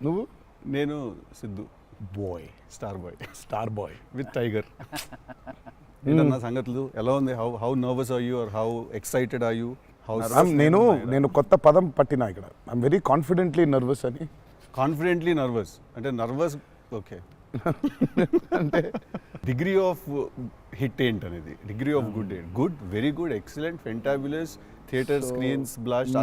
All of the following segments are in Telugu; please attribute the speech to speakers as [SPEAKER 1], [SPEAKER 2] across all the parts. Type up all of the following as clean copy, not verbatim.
[SPEAKER 1] నువ్వు?
[SPEAKER 2] నేను Siddhu,
[SPEAKER 1] boy,
[SPEAKER 2] star boy
[SPEAKER 1] with tiger.
[SPEAKER 2] ఏంటన్నా సంగతులు ఎలా ఉంది? How nervous are you are how excited are you?
[SPEAKER 1] నేను కొత్త పదం పట్టినా ఇక్కడ. ఐఎమ్ వెరీ కాన్ఫిడెంట్లీ నర్వస్ అని.
[SPEAKER 2] కాన్ఫిడెంట్లీ నర్వస్ అంటే నర్వస్ ఓకే.
[SPEAKER 1] అంటే
[SPEAKER 2] డిగ్రీ ఆఫ్ హిట్ ఏంటి అనేది, డిగ్రీ ఆఫ్ గుడ్ ఏంటి? Good, very good, excellent, fantabulous, theatre screens, blast,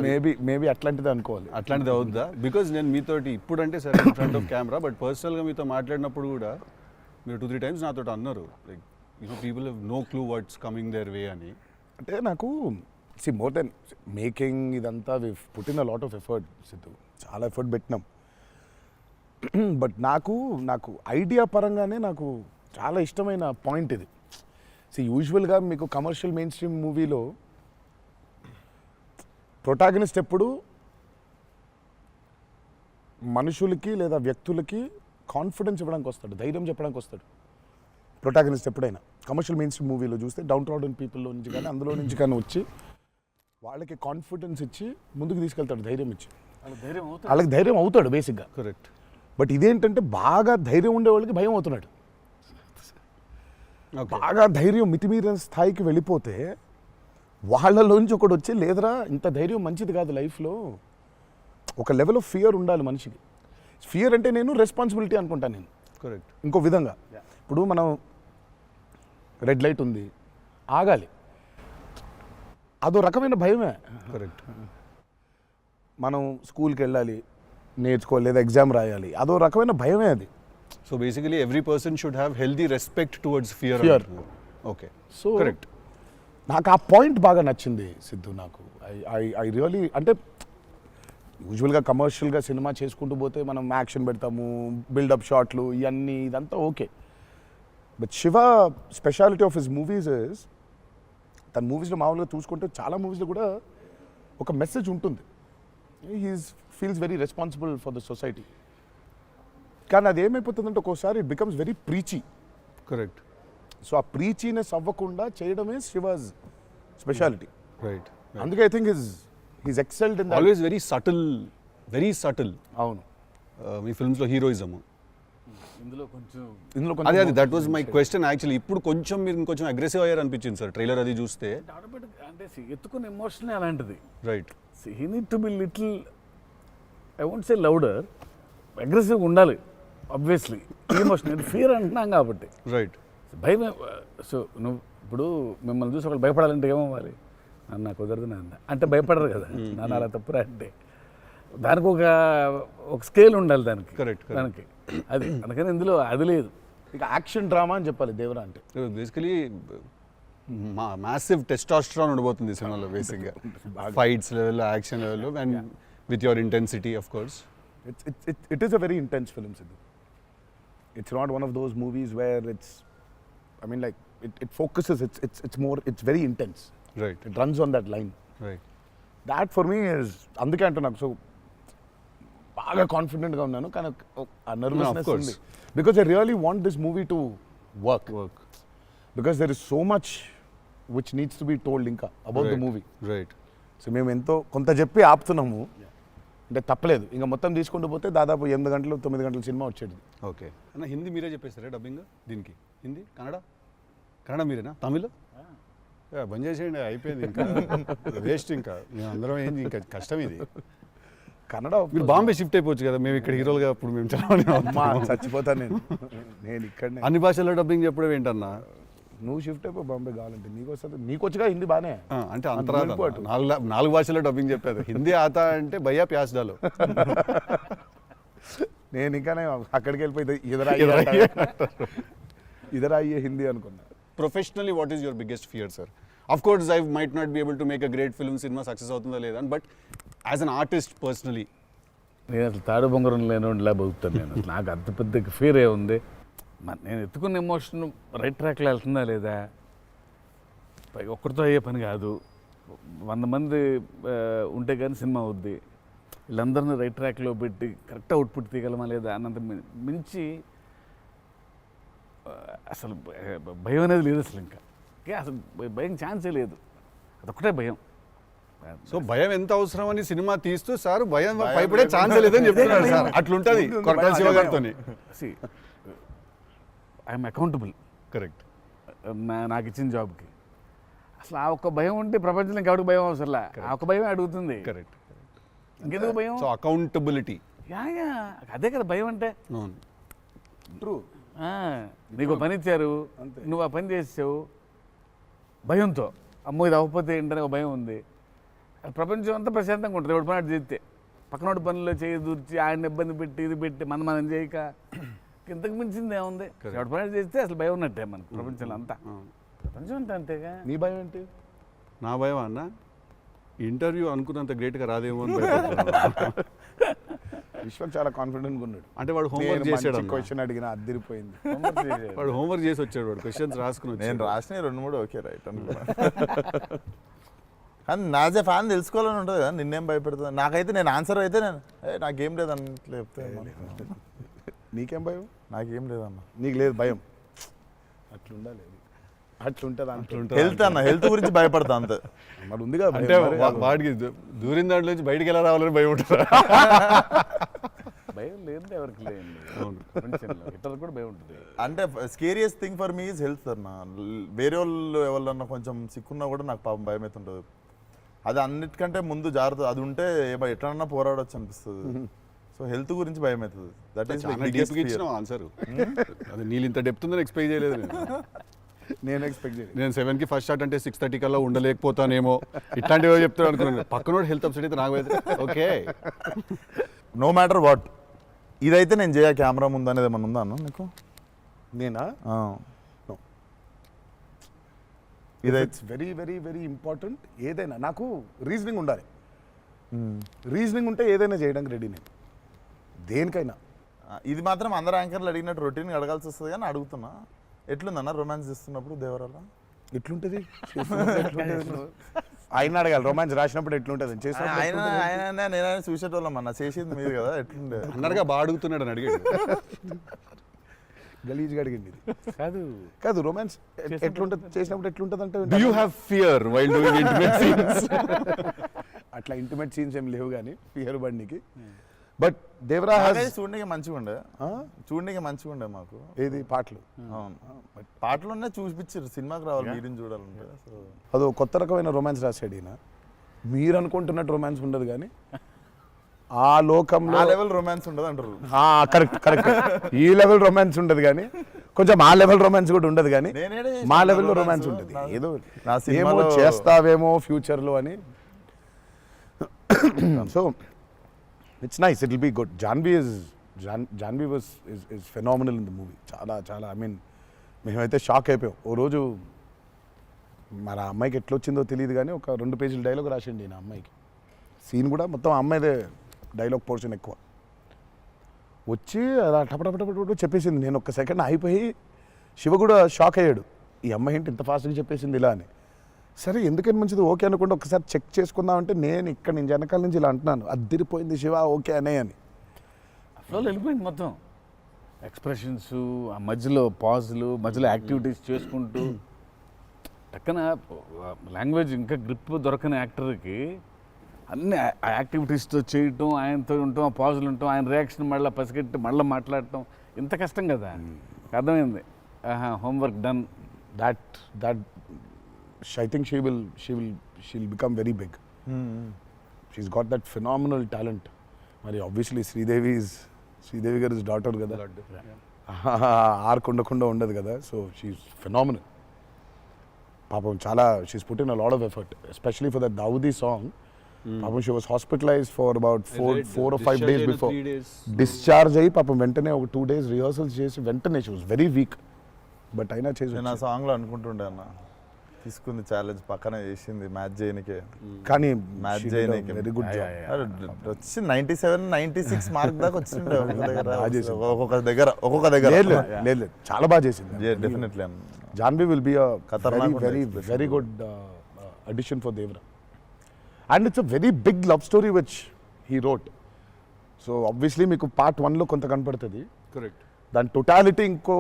[SPEAKER 1] maybe అట్లాంటిది అనుకోవాలి.
[SPEAKER 2] అట్లాంటిది అవుద్దా? బికాజ్ నేను మీతోటి ఇప్పుడు అంటే సరే in front of camera, but పర్సనల్గా మీతో మాట్లాడినప్పుడు కూడా మీరు 2-3 times నాతో అన్నారు like people have no clue what's coming their way అని.
[SPEAKER 1] అంటే నాకు మోర్ దెన్ మేకింగ్ ఇదంతా we put in a lot of effort Siddhu, చాలా ఎఫర్ట్ పెట్టినాం. బట్ నాకు ఐడియా పరంగానే నాకు చాలా ఇష్టమైన పాయింట్ ఇది. యూజువల్గా మీకు కమర్షియల్ మెయిన్ స్ట్రీమ్ మూవీలో ప్రొటాగనిస్ట్ ఎప్పుడు మనుషులకి లేదా వ్యక్తులకి కాన్ఫిడెన్స్ ఇవ్వడానికి వస్తాడు, ధైర్యం చెప్పడానికి వస్తాడు ప్రొటాగనిస్ట్ ఎప్పుడైనా. కమర్షియల్ మెయిన్ స్ట్రీమ్ మూవీలో చూస్తే డౌన్ ట్రాడన్ పీపుల్లో నుంచి కానీ అందులో నుంచి కానీ వచ్చి వాళ్ళకి కాన్ఫిడెన్స్ ఇచ్చి ముందుకు తీసుకెళ్తాడు, ధైర్యం ఇచ్చి. వాళ్ళకి ధైర్యం అవుతాడు బేసిక్గా.
[SPEAKER 2] కరెక్ట్.
[SPEAKER 1] బట్ ఇదేంటంటే బాగా ధైర్యం ఉండే వాళ్ళకి భయం అవుతున్నాడు. బాగా ధైర్యం మితిమీరిన స్థాయికి వెళ్ళిపోతే వాళ్ళలోంచి ఒకడు వచ్చి లేదురా ఇంత ధైర్యం మంచిది కాదు లైఫ్లో, ఒక లెవెల్ ఆఫ్ ఫియర్ ఉండాలి మనిషికి. ఫియర్ అంటే నేను రెస్పాన్సిబిలిటీ అనుకుంటాను నేను.
[SPEAKER 2] కరెక్ట్.
[SPEAKER 1] ఇంకో విధంగా ఇప్పుడు మనం రెడ్ లైట్ ఉంది, ఆగాలి, అదో రకమైన భయమే.
[SPEAKER 2] కరెక్ట్.
[SPEAKER 1] మనం స్కూల్కి వెళ్ళాలి, నేర్చుకోవాలి, లేదా ఎగ్జామ్ రాయాలి, అదో రకమైన భయమే అది.
[SPEAKER 2] So basically every person should have healthy respect towards fear. Okay.
[SPEAKER 1] So
[SPEAKER 2] correct.
[SPEAKER 1] నాకు ఆ పాయింట్ బాగా నచ్చింది సిద్ధు. నాకు ఐ రియలీ, అంటే యూజువల్గా కమర్షియల్గా సినిమా చేసుకుంటూ పోతే మనం యాక్షన్ పెడతాము, బిల్డప్ షాట్లు, ఇవన్నీ ఇదంతా okay. But Shiva speciality of his movies is, తన మూవీస్లో మామూలుగా చూసుకుంటే చాలా మూవీస్లో కూడా ఒక మెసేజ్ ఉంటుంది. Feels very responsible for the society. కానీ అది ఏమైపోతుందంటే ఒక్కోసారి it becomes very preachy.
[SPEAKER 2] Correct.
[SPEAKER 1] So ఆ ప్రీచీనెస్ అవ్వకుండా చేయడమే శివాజ్ స్పెషాలిటీ.
[SPEAKER 2] రైట్.
[SPEAKER 1] అందుకే I think he's excelled in
[SPEAKER 2] always very subtle.
[SPEAKER 1] అవును.
[SPEAKER 2] మీ ఫిల్మ్స్లో హీరోయిజం
[SPEAKER 1] ఇందులో
[SPEAKER 2] అదే that was my question actually. ఇప్పుడు కొంచెం మీరు ఇంకొంచెం అగ్రెసివ్ అయ్యారు అనిపించింది సార్ ట్రైలర్ అది చూస్తే.
[SPEAKER 3] అంటే ఎత్తుకున్న ఎమోషన్ అలాంటిది.
[SPEAKER 2] Right.
[SPEAKER 3] He need to be little, I won't say louder, అగ్రెసివ్గా ఉండాలి ఆబ్వియస్లీ. ఎమోషన్ ఫియర్ అంటున్నాం కాబట్టి.
[SPEAKER 2] రైట్.
[SPEAKER 3] భయం. సో నువ్వు ఇప్పుడు మిమ్మల్ని చూసి ఒకళ్ళు భయపడాలంటే ఏమవ్వాలి? నాన్న కుదరదు నాన్న అంటే భయపడరు కదా. నాన్న అలా తప్పురా అంటే దానికి ఒక స్కేల్ ఉండాలి దానికి.
[SPEAKER 2] కరెక్ట్.
[SPEAKER 3] దానికి అది అందుకని ఇందులో అది లేదు.
[SPEAKER 1] ఇక యాక్షన్ డ్రామా అని చెప్పాలి దేవరా అంటే.
[SPEAKER 2] బేసికలీ మ్యాసివ్ టెస్టాస్టెరాన్ ఉండబోతుంది సినిమాలో బేసిక్గా. Fights level, action level, and with your intensity of course.
[SPEAKER 1] It is a very intense film, Sidhu. It's not one of those movies where it's, I mean, like it focuses. It's very intense.
[SPEAKER 2] Right.
[SPEAKER 1] It runs on that line.
[SPEAKER 2] Right.
[SPEAKER 1] That for me is అందుకే అంటున్నాను. సో బాగా కాన్ఫిడెంట్గా ఉన్నాను, కానీ ఆ నర్వస్నెస్ ఉంది. Because I really want this movie to work. Because there is so much which needs to be told ఇంకా about the movie.
[SPEAKER 2] Right.
[SPEAKER 1] So మేము ఎంతో కొంత చెప్పి ఆపుతున్నాము, అంటే తప్పలేదు. ఇంకా మొత్తం తీసుకుంటూ పోతే దాదాపు 8 గంటలు 9 గంటల సినిమా వచ్చేది.
[SPEAKER 2] ఓకే అన్న, హిందీ మీరే చెప్పేస్తారా డబ్బింగ్ దీనికి? హిందీ, కన్నడ మీరేనా? తమిళ్ బంద్ చేసేయండి, అయిపోయింది ఇంకా వేస్ట్. ఇంకా మేము అందరం ఏంది, ఇంకా కష్టం ఇది.
[SPEAKER 1] కన్నడ
[SPEAKER 2] మీరు బాంబే షిఫ్ట్ అయిపోవచ్చు కదా, మేము ఇక్కడ హీరోలుగా అప్పుడు మేము
[SPEAKER 1] చచ్చిపోతాను నేను ఇక్కడ.
[SPEAKER 2] అన్ని భాషల్లో డబ్బింగ్ చెప్పడం ఏంటన్నా?
[SPEAKER 1] నువ్వు షిఫ్ట్ అయిపో బాంబే కావాలంటే, నీకు వస్తుంది, నీకు వచ్చుగా హిందీ బాగానే.
[SPEAKER 2] అంటే అంతరా 4 భాషల్లో డబ్బింగ్ చెప్పారు. హిందీ ఆతా అంటే భయ్యా ప్యాస్ డాలో.
[SPEAKER 1] నేను ఇంకానే అక్కడికి వెళ్ళిపోయి ఇదరా అయ్యే హిందీ అనుకున్నా.
[SPEAKER 2] Professionally what is your biggest fear sir? Of course I might not be able to make a great film, cinema success అవుతుందా లేదా, but as an artist personally
[SPEAKER 3] నేను అసలు తాడు బొంగరం లేనిలా బతుకుతాను నేను. నాకు అంత పెద్ద ఫియర్ ఏ ఉంది. నేను ఎత్తుకున్న ఎమోషన్ రైట్ ట్రాక్లో వెళ్తుందా లేదా, పైగా ఒక్కరితో అయ్యే పని కాదు. 100 మంది ఉంటే కానీ సినిమా అవుద్ది. వీళ్ళందరినీ రైట్ ట్రాక్లో పెట్టి కరెక్ట్ అవుట్పుట్ తీయగలమా లేదా అన్నంత మించి అసలు భయం అనేది లేదు అసలు. ఇంకా అసలు భయం ఛాన్సే లేదు. అదొక్కటే భయం.
[SPEAKER 2] సో భయం ఎంత అవసరం అని సినిమా తీస్తూ సార్ భయం భయపడే ఛాన్స్ లేదని చెప్తున్నాడు సార్. అట్లుంటది కొరటాల శివ గారితో.
[SPEAKER 3] I'm accountable
[SPEAKER 2] correct.
[SPEAKER 3] నాకు ఇచ్చిన జాబ్కి. అసలు ఆ ఒక్క భయం ఉంటే ప్రపంచంలో ఇంకెవరికి భయం అవసరంలా. ఆ ఒక్క భయం అడుగుతుంది.
[SPEAKER 2] కరెక్ట్.
[SPEAKER 3] ఇంకెందుకు భయం?
[SPEAKER 2] So accountability.
[SPEAKER 3] యా అదే కదా భయం అంటే.
[SPEAKER 2] అవును.
[SPEAKER 1] ట్రూ.
[SPEAKER 3] నీకు పని ఇచ్చారు, నువ్వు ఆ పని చేసావు భయంతో, అమ్మో ఇది అవ్వకపోతే ఏంటనే ఒక భయం ఉంది. ప్రపంచం అంతా ప్రశాంతంగా ఉంటుంది ఎవడు పని అటు చేస్తే. పక్కనోడి పనుల్లో చేయి దూర్చి ఆయన ఇబ్బంది పెట్టి ఇది పెట్టి మనం చేయక ఇంతకు మించింది ఏముంది? ఎవడు పని అటు చేస్తే అసలు భయం ఉన్నట్టే మనకు ప్రపంచంలో అంతా. ప్రపంచం అంతా అంతేగా.
[SPEAKER 1] నీ భయం ఏంటి?
[SPEAKER 2] నా భయం అన్న ఇంటర్వ్యూ అనుకున్నంత గ్రేట్గా రాదేమో అని భయపడుతున్నాను.
[SPEAKER 1] విశ్వక్ చాలా కాన్ఫిడెంట్గా ఉన్నాడు.
[SPEAKER 2] అంటే వాడు హోంవర్క్ చేసాడు.
[SPEAKER 1] క్వశ్చన్ అడిగినా అదిరిపోయింది.
[SPEAKER 2] వాడు హోంవర్క్ చేసి వచ్చాడు. వాడు క్వశ్చన్స్ రాసుకుని
[SPEAKER 4] నేను రాసిన 2-3 ఓకే రైట్ అనుకున్నా. కానీ నాజే ఫ్యాన్ తెలుసుకోవాలని ఉంటుంది కదా, నిన్నేం భయపెడుతుంది. నాకైతే నేను ఆన్సర్ అయితే నేను నాకేం లేదన్న చెప్తే
[SPEAKER 1] నీకేం భయం?
[SPEAKER 4] నాకేం లేదన్న.
[SPEAKER 1] నీకు లేదు భయం? అట్లుండాలి. అట్లుంటుంది.
[SPEAKER 4] హెల్త్ అన్న, హెల్త్ గురించి భయపడతా అంతే.
[SPEAKER 1] మరి ఉంది కదా
[SPEAKER 2] అంటే వాడికి దూరిన దాంట్లో నుంచి బయటికి ఎలా రావాలని భయం ఉంటుంది.
[SPEAKER 3] భయం లేదు ఎవరికి లేదు. ప్రపంచంలో ఇతరులకు కూడా భయం ఉంటుంది.
[SPEAKER 4] అంటే scariest thing for me is health అన్న. వేరే వాళ్ళు ఎవరన్నా కొంచెం సిక్కున్నా కూడా నాకు పాపం భయం అవుతుంటుంది. అది అన్నిటికంటే ముందు జాగ్రత్త. అది ఉంటే ఎట్లన్నా పోరాడొచ్చు అనిపిస్తుంది. సో హెల్త్ గురించి భయం అవుతుంది. That is
[SPEAKER 2] answer. అది నీళ్ళు ఇంత డెప్త్ ఉందని ఎక్స్పెక్ట్ చేయలేదు
[SPEAKER 1] నేను ఎక్స్పెక్ట్ చేయలేదు.
[SPEAKER 2] నేను 7కి ఫస్ట్ షాట్ అంటే 6:30 కల్లా ఉండలేకపోతానేమో ఇట్లాంటివి చెప్తాను అనుకున్నాను. పక్కనోడు హెల్త్ అప్సెట్ అయితే నాకు ఓకే.
[SPEAKER 4] నో మ్యాటర్ వాట్ ఇదైతే నేను చేయ కెమెరా ముందు అనేది ఏమన్నా ఉందా అన్న నీకు?
[SPEAKER 1] నేనా?
[SPEAKER 4] ఇదైతే
[SPEAKER 1] వెరీ వెరీ వెరీ ఇంపార్టెంట్. ఏదైనా నాకు రీజనింగ్ ఉండాలి. రీజనింగ్ ఉంటే ఏదైనా చేయడానికి రెడీ నేను, దేనికైనా.
[SPEAKER 4] ఇది మాత్రం అందరు యాంకర్లు అడిగినట్టు రొటీన్గా అడగాల్సి వస్తుంది కానీ అడుగుతున్నా. ఎట్లుందన్న రొమాన్స్ చేస్తున్నప్పుడు దేవరాల?
[SPEAKER 1] ఎట్లుంటుంది? ఆయన అడగాలి. రొమాన్స్ రాసినప్పుడు ఎట్లుంటుంది?
[SPEAKER 4] ఆయన నేనైనా చూసేటోళ్ళం అన్న, చేసింది మీరు కదా, ఎట్లుండే
[SPEAKER 2] అన్నట్టుగా బాగా అడుగుతున్నాడు అని అడిగాడు.
[SPEAKER 1] గలీజ్గా అడిగింది.
[SPEAKER 3] కాదు
[SPEAKER 1] కాదు రొమాన్స్ ఎట్లుంటుంది చేసినప్పుడు ఎట్లుంటుంది అంటే
[SPEAKER 2] Do you have fear while doing intimate scenes?
[SPEAKER 1] అట్లా ఇంటిమేట్ సీన్స్ ఏం లేవు కానీ ఫియర్ బండికి. బట్ దేవరా
[SPEAKER 4] చూడడానికి మంచిగా ఉండే మాకు.
[SPEAKER 1] ఏది పాటలు?
[SPEAKER 4] అవును, పాటలున్నా చూపించారు. సినిమాకి రావాలి మీరిని చూడాలంటే.
[SPEAKER 1] అదో కొత్త రకమైన రొమాన్స్ రాశాడు ఈయన. మీరు అనుకుంటున్నట్టు రొమాన్స్ ఉండదు కానీ ఆ లోకంలో
[SPEAKER 4] లెవెల్ రొమాన్స్ ఉండదు అంటారు.
[SPEAKER 1] Correct correct. ఈ లెవెల్ రొమాన్స్ ఉండదు కానీ కొంచెం ఆ లెవెల్ రొమాన్స్ కూడా ఉండదు కానీ మా లెవెల్లో రొమాన్స్ ఉంటుంది. ఏదో ఏమో చేస్తావేమో ఫ్యూచర్లో అని. So it's nice, it will be good. Janhvi was is phenomenal in the movie. చాలా చాలా ఐ మీన్ మేమైతే షాక్ అయిపోయాం. ఓ రోజు మరి ఆ అమ్మాయికి ఎట్లా వచ్చిందో తెలియదు కానీ ఒక 2 పేజీల డైలాగ్ రాసిండి నా అమ్మాయికి. సీన్ కూడా మొత్తం అమ్మాయిదే డైలాగ్ పోర్షన్ ఎక్కువ. వచ్చి అలా టపటపటపట చెప్పేసింది. నేను ఒక్క సెకండ్ అయిపోయి శివ కూడా షాక్ అయ్యాడు. ఈ అమ్మాయి ఏంటి ఇంత ఫాస్ట్గా చెప్పేసింది ఇలా అని. సరే ఎందుకని మంచిది ఓకే అనుకుంటే ఒకసారి చెక్ చేసుకుందామంటే నేను ఇక్కడ నుంచి వెనకాల నుంచి ఇలా అంటున్నాను, అద్దిరిపోయింది శివ ఓకే అనే అని.
[SPEAKER 3] ఫ్లోలో వెళ్ళిపోయింది మొత్తం. ఎక్స్ప్రెషన్స్, ఆ మధ్యలో పాజులు, మధ్యలో యాక్టివిటీస్ చేసుకుంటూ టక్కన లాంగ్వేజ్ ఇంకా గ్రిప్ దొరకని యాక్టర్కి అన్ని ఆ యాక్టివిటీస్తో చేయటం, ఆయనతో ఉండటం, ఆ పాజులు ఉండటం, ఆయన రియాక్షన్ మళ్ళీ పసిగట్టి మళ్ళీ మాట్లాడటం ఇంత కష్టం కదా. అర్థమైంది. Homework done.
[SPEAKER 1] That I think she'll become very big. She's got that phenomenal talent. మరి obviously శ్రీదేవి గారి డాటర్ కదా, ఆర్క్ ఉండదు కదా. So she's phenomenal. పాపం చాలా she's put in a lot of effort, especially for that Daavudi song. పాపం she was hospitalised for about 4 or 5 days before. Discharge అయ్యి పాపం వెంటనే ఒక 2 days రిహర్సల్స్ చేసి వెంటనే she was very weak. But అయినా చేసి
[SPEAKER 4] నేను ఆ సాంగ్లో అనుకుంటుండే అన్న, తీసుకుంది ఛాలెంజ్ పక్కన చేసింది మ్యాచ్ చేయనికే.
[SPEAKER 1] కానీ
[SPEAKER 4] మ్యాచ్ చేయనికే
[SPEAKER 1] వెరీ గుడ్ జాబ్.
[SPEAKER 4] వచ్చి 97, 96 మార్క్ దాకా వచ్చిండే ఒక్కొక్క దగ్గర.
[SPEAKER 1] లేదు చాలా బాగా చేసింది.
[SPEAKER 4] Definitely
[SPEAKER 1] Janhvi will be very good addition for Devara. And it's a very big love story which he wrote. So obviously మీకు పార్ట్ 1లో కొంత కనపడుతుంది.
[SPEAKER 2] కరెక్ట్.
[SPEAKER 1] దాని టోటాలిటీ ఇంకో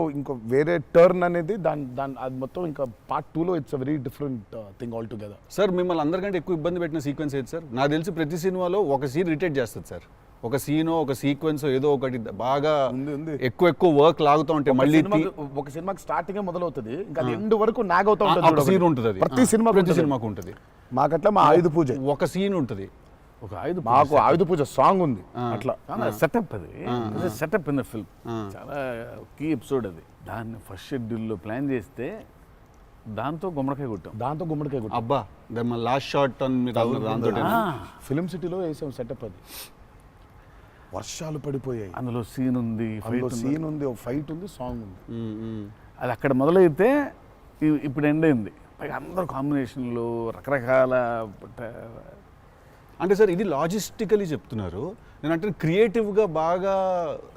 [SPEAKER 1] వేరే టర్న్ అనేది దాని అది మొత్తం ఇంకా పార్ట్ 2లో it's a very different thing all together.
[SPEAKER 2] Sir మిమ్మల్ని అందరికంటే ఎక్కువ ఇబ్బంది పెట్టిన సీక్వెన్స్ ఏది సార్? నాకు తెలిసి ప్రతి సినిమాలో ఒక సీన్ రిటేట్ చేస్తుంది సార్. ఒక సీనో ఒక సీక్వెన్స్ ఏదో ఒకటి బాగా
[SPEAKER 1] ఉంది.
[SPEAKER 2] ఎక్కువ వర్క్ లాగుతూ ఉంటే మళ్ళీ
[SPEAKER 1] ఒక సినిమాకి స్టార్టింగ్ మొదలవుతుంది ఇంకా అది ఎండ్ వరకు నాగ్ అవుతా
[SPEAKER 2] ఒక సీన్ ఉంటుంది. అది
[SPEAKER 1] ప్రతి
[SPEAKER 2] సినిమాకు ఉంటుంది.
[SPEAKER 1] మాకట్లా మా ఆయుధ పూజ
[SPEAKER 2] ఒక సీన్ ఉంటుంది.
[SPEAKER 3] ఒక ఆయుధ
[SPEAKER 1] మాకు ఆయుధ పూజ సాంగ్ ఉంది అట్లా
[SPEAKER 3] సెటప్ అది సెటప్ ఇన్ ద ఫిల్మ్ చాలా కీ ఎపిసోడ్ అది. దాన్ని ఫస్ట్ షెడ్యూల్లో ప్లాన్ చేస్తే దాంతో గుమ్మడికాయ కొట్టాం.
[SPEAKER 2] అబ్బా లాస్ట్ షాట్ దాంతో
[SPEAKER 1] ఫిలిం సిటీలో వేసాం సెటప్ అది. వర్షాలు పడిపోయాయి,
[SPEAKER 3] అందులో సీన్ ఉంది,
[SPEAKER 1] సీన్ ఉంది, ఒక ఫైట్ ఉంది, సాంగ్ ఉంది.
[SPEAKER 3] అది అక్కడ మొదలైతే ఇప్పుడు ఎండ్ అయింది. పైగా అందరూ కాంబినేషన్లు రకరకాల
[SPEAKER 2] అంటే సార్ ఇది లాజిస్టికలీ చెప్తున్నారు. నేను అంటే క్రియేటివ్గా బాగా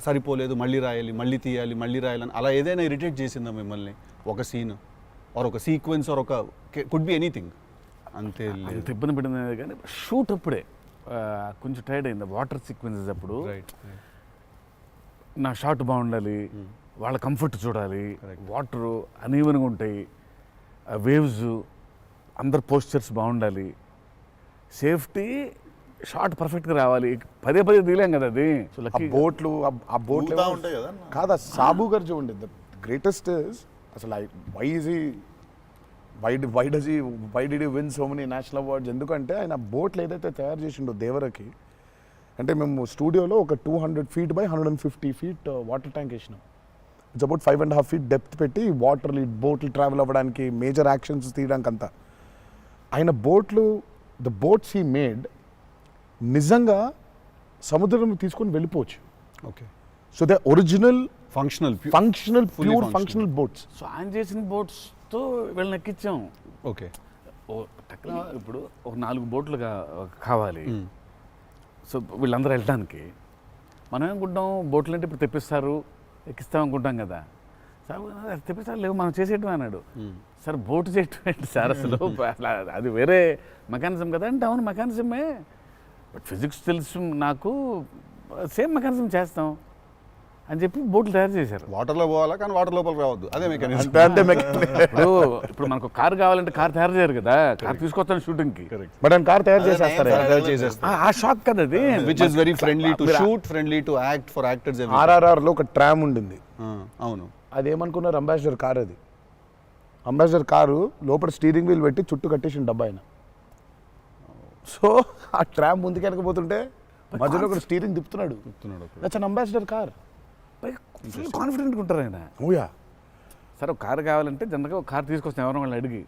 [SPEAKER 2] సరిపోలేదు, మళ్ళీ రాయాలి, మళ్ళీ తీయాలి, మళ్ళీ రాయాలని అలా ఏదైనా ఇరిటేట్ చేసిందా మిమ్మల్ని? ఒక సీన్ ఆర్ ఒక సీక్వెన్స్ ఆర్ ఒక కుడ్ బి ఎనీథింగ్ అంతే
[SPEAKER 3] అంత ఇబ్బంది పడింది కానీ షూట్ అప్పుడే కొంచెం టైర్డ్ అయింది. వాటర్ సీక్వెన్సెస్ అప్పుడు నా షాట్ బాగుండాలి, వాళ్ళ కంఫర్ట్ చూడాలి, వాటరు అనీవెన్గా ఉంటాయి, వేవ్స్, అందరు పోస్చర్స్ బాగుండాలి, సేఫ్టీ షాట్ పర్ఫెక్ట్గా రావాలి. పదే తీయలేం కదా అది. సో లక్కీ
[SPEAKER 1] బోట్లు
[SPEAKER 4] ఊగుతా ఉంటాయి కదా అన్న.
[SPEAKER 1] కాదా సాబు గారు చూడండి, ద గ్రేటెస్ట్ ఇస్ అసలు why did you win so many national awards? ఎందుకంటే ఆయన బోట్లు ఏదైతే తయారు చేసిండో దేవరకి, అంటే మేము స్టూడియోలో ఒక 200 feet by 150 feet water tank వేసినాం. ఇట్స్ అబౌట్ 5.5 feet డెప్త్ పెట్టి వాటర్లు బోట్లు ట్రావెల్ అవ్వడానికి, మేజర్ యాక్షన్స్ తీయడానికి అంతా. ఆయన ద బోట్స్ హీ మేడ్ నిజంగా సముద్రం తీసుకొని వెళ్ళిపోవచ్చు.
[SPEAKER 2] Okay.
[SPEAKER 1] So they original
[SPEAKER 2] functional
[SPEAKER 1] pure functional boats.
[SPEAKER 3] So ఆయన చేసిన బోట్స్తో వీళ్ళని ఎక్కించాం.
[SPEAKER 2] ఓకే.
[SPEAKER 3] ఇప్పుడు ఒక 4 బోట్లు కావాలి. సో వీళ్ళందరూ వెళ్ళడానికి మనం ఏమనుకుంటాం, బోట్లు అంటే ఇప్పుడు తెప్పిస్తారు, ఎక్కిస్తాం అనుకుంటాం కదా. సార్ తెప్పిస్తారు లేవు, మనం చేసేయటం అన్నాడు. సార్ బోటు చేయటం ఏంటి సార్ అసలు? అది వేరే మెకానిజం కదా అంటే, అవును మెకానిజమే, బట్ ఫిజిక్స్ తెలుసు నాకు, సేమ్ మెకానిజం చేస్తాం అని చెప్పి బోట్లు తయారు చేశారు.
[SPEAKER 2] వాటర్లో పోవాలా కానీ వాటర్ లోపలికి రావద్దు, అదే మెకానిజం.
[SPEAKER 3] ఇప్పుడు మనకు కార్ కావాలంటే కార్ తయారు చేయరు కదా, కార్ తీసుకొస్తాను షూటింగ్కి,
[SPEAKER 1] బట్ ఆయన కార్ తయారు చేసేస్తారు.
[SPEAKER 3] ఆ షాక్ కదా అది.
[SPEAKER 2] Which is very friendly to shoot, friendly to act for actors.
[SPEAKER 1] RRRలో ఒక ట్రామ్ ఉండింది.
[SPEAKER 2] అవును.
[SPEAKER 1] అదేమనుకున్నారు, అంబాసిడర్ కార్ అది. అంబాసిడర్ కారు లోపల స్టీరింగ్ వీల్ పెట్టి చుట్టూ కట్టేసిన డబ్బా ఆయన. సో ఆ ట్రామ్ ముందుకు వెనకపోతుంటే మధ్యలో ఒక స్టీరింగ్ తిప్పుతున్నాడు. That's an Ambassador car.
[SPEAKER 3] Full కాన్ఫిడెంట్గా ఉంటారు ఆయన.
[SPEAKER 1] ఓయా
[SPEAKER 3] సార్ ఒక కారు కావాలంటే జనరల్గా ఒక కారు తీసుకొస్తాం ఎవరైనా వాళ్ళని అడిగి.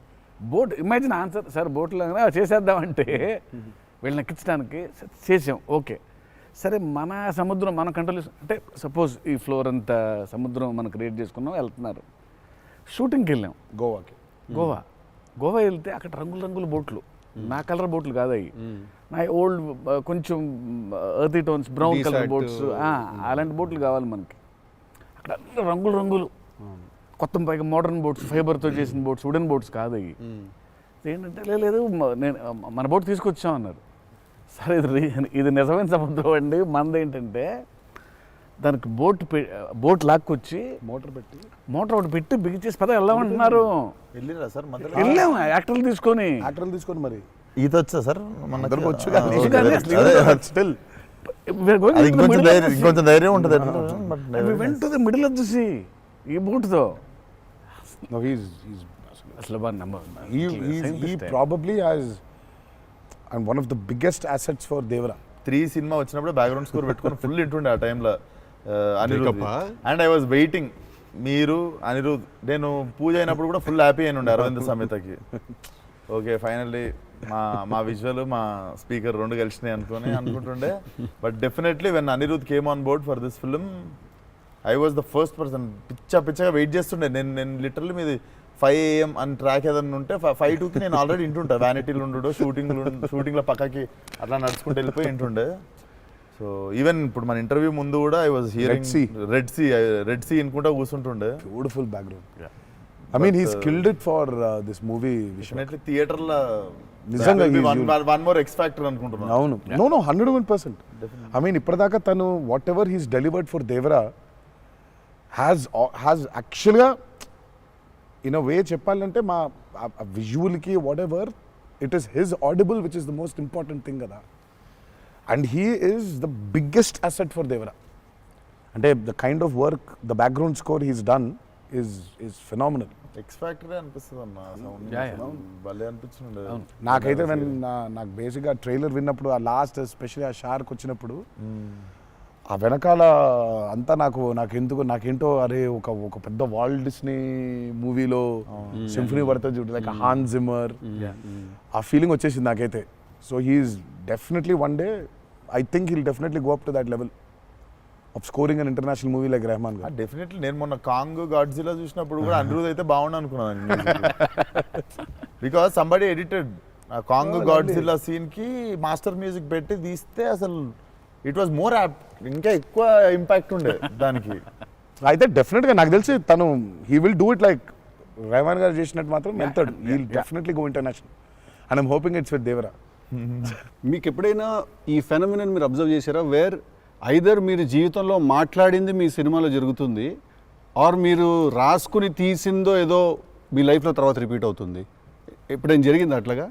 [SPEAKER 3] బోట్ ఇమాజిన్ ఆన్సర్ సార్ బోట్లో చేసేద్దామంటే వీళ్ళని ఎక్కించడానికి చేసాం. ఓకే సరే, మన సముద్రం మన కంట్రోల్ అంటే సపోజ్ ఈ ఫ్లోర్ అంతా సముద్రం మనం క్రియేట్ చేసుకున్నాం, వెళ్తున్నారు. షూటింగ్కి వెళ్ళాం గోవా వెళ్తే అక్కడ రంగుల బోట్లు, నా కలర్ బోట్లు కాదు అవి, నా ఓల్డ్ కొంచెం ఎర్తీ టోన్స్ బ్రౌన్ కలర్ బోట్స్, అలాంటి బోట్లు కావాలి మనకి. అక్కడ రంగులు కొత్త పైగా మోడర్న్ బోట్స్, ఫైబర్తో చేసిన బోట్స్, వుడెన్ బోట్స్ కాదు అవి. ఏంటంటే లేదు నేను మన బోట్ తీసుకొచ్చాం అన్నారు. సరే ఇది నిజమైన సముద్రం అండి, మనది ఏంటంటే దానికి బోట్ లాక్కొచ్చి మోటార్ ఒకటి పెట్టి బిగించేసి పద వెళ్దామంటున్నారు.
[SPEAKER 4] వెళ్ళిరా సార్?
[SPEAKER 3] వెళ్ళాము యాక్టర్లు తీసుకొని
[SPEAKER 1] మరి
[SPEAKER 4] ఈత వచ్చా సార్?
[SPEAKER 1] అందరికి వచ్చు.
[SPEAKER 4] ఇంకొంచెం ధైర్యం ఉంటుంది.
[SPEAKER 3] వెంట the middle of the sea ఈ బోట్తో అసలు
[SPEAKER 1] he probably has and one of the biggest assets for Devara.
[SPEAKER 4] 3 cinema వచ్చినప్పుడు బ్యాక్గ్రౌండ్ స్కోర్ పెట్టుకొని ఫుల్ ఇంటుండే ఆ టైంలో Anirudh. And I was waiting, మీరు అనిరుద్ నేను పూజ అయినప్పుడు కూడా ఫుల్ హ్యాపీ అయిన ఉండే అరవింద్ సమేతకి. ఓకే ఫైనల్లీ మా విజువల్ మా స్పీకర్ 2 కలిసినాయి అనుకుంటుండే. But definitely when Anirudh came on board for this film I was the first person. పిచ్చగా వెయిట్ చేస్తుండే. నేను లిటరల్లీ మీది 5 AM అని ట్రాక్ ఏదన్నా ఉంటే 5:02కి నేను ఆల్రెడీ ఇంటుంటా. వ్యానిటీలు ఉండు షూటింగ్లో పక్కకి అట్లా నడుచుకుంటూ వెళ్ళిపోయి ఇంటుండే. సో ఈవెన్ ఇప్పుడు మన ఇంటర్వ్యూ ముందు కూడా I was hearing Red Sea అనుకుంటా కూర్చుంటుండే.
[SPEAKER 1] Beautiful background. I mean he's killed it for this movie.
[SPEAKER 4] Definitely థియేటర్లో
[SPEAKER 1] నిజంగా
[SPEAKER 4] వన్ మోర్ ఎక్స్ ఫ్యాక్టర్ అనుకుంటున్నాను.
[SPEAKER 1] అవును, నో 101%. I mean ఇప్పటిదాకా తను whatever he's delivered for Devara has యాక్చువల్గా ఇన్ అ వే చెప్పాలంటే మా విజువల్కి whatever it is his audible which is the most important thing కదా. And he is the biggest asset for Devara. అంటే the kind of work the background score he's done is phenomenal.
[SPEAKER 4] X factory అనిపిస్తుంది అన్న సౌండ్
[SPEAKER 3] Yeah, yeah.
[SPEAKER 4] భలే అనిపించింది.
[SPEAKER 1] నాకైతే నాకు బేసిక్గా ట్రైలర్ విన్నప్పుడు ఆ లాస్ట్ ఎస్పెషల్లీ ఆ షార్క్ వచ్చినప్పుడు ఆ వెనకాల అంతా నాకేంటో అరే ఒక పెద్ద వాల్ట్ డిస్నీ మూవీలో సింఫనీ పడుతుంది చూడు లైక్ హాన్ జిమ్మర్, ఆ ఫీలింగ్ వచ్చేసింది నాకైతే. So he's definitely one day I think he'll definitely go up to that level of scoring an international movie like Rahman garu.
[SPEAKER 4] Definitely నేను మొన్న కాంగ్ గాడ్జిలా చూసినప్పుడు కూడా అనిరుద్ అయితే బాగుండు అనుకున్నాను, బికాస్ సంబడి ఎడిటెడ్ ఆ కాంగ్ గాడ్జిలా సీన్ కి మాస్టర్ మ్యూజిక్ పెట్టి తీస్తే అసలు ఇట్ వాజ్ మోర్ యాప్ట్, ఇంకా ఎక్కువ ఇంపాక్ట్ ఉండే దానికి.
[SPEAKER 1] అయితే డెఫినెట్గా నాకు తెలిసి తను he will do it like Rahman garu చేసినట్టు మాత్రం వెళ్తాడు. He will definitely go international and I'm hoping it's with Devara.
[SPEAKER 2] మీకు ఎప్పుడైనా ఈ ఫెనమినన్ మీరు అబ్జర్వ్ చేశారా, వేర్ ఐదర్ మీరు జీవితంలో మాట్లాడింది మీ సినిమాలో జరుగుతుంది, ఆర్ మీరు రాసుకుని తీసిందో ఏదో మీ లైఫ్లో తర్వాత రిపీట్ అవుతుంది? ఎప్పుడైనా జరిగింది అట్లాగా?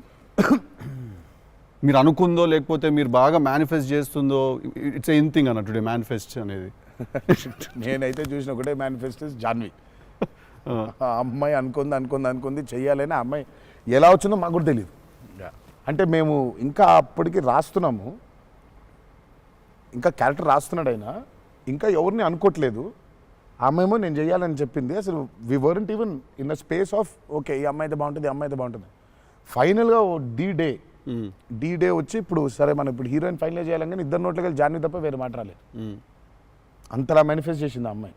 [SPEAKER 2] మీరు అనుకుందో లేకపోతే మీరు బాగా మేనిఫెస్ట్ చేస్తుందో? ఇట్స్ ఎన్ థింగ్ అన్న టుడే మేనిఫెస్ట్ అనేది.
[SPEAKER 1] నేనైతే చూసిన ఒకటే మేనిఫెస్టోస్ జాన్వి. ఆ అమ్మాయి అనుకుంది చెయ్యాలని. ఆ అమ్మాయి ఎలా వచ్చిందో మాకు కూడా తెలియదు. అంటే మేము ఇంకా అప్పటికి రాస్తున్నాము, ఇంకా క్యారెక్టర్ రాస్తున్నాడు ఆయన, ఇంకా ఎవరిని అనుకోవట్లేదు. ఆ అమ్మాయేమో నేను చెయ్యాలని చెప్పింది. అసలు we weren't even in a space of okay ఈ అమ్మాయి అయితే బాగుంటుంది. ఫైనల్గా డీ డే వచ్చి ఇప్పుడు సరే మనం ఇప్పుడు హీరోయిన్ ఫైనల్ చేయాలని కానీ ఇద్దరు నోట్లకి వెళ్ళి జాన్వి తప్ప వేరే మాట రాలేదు. అంతలా మేనిఫెస్ట్ చేసింది ఆ అమ్మాయి.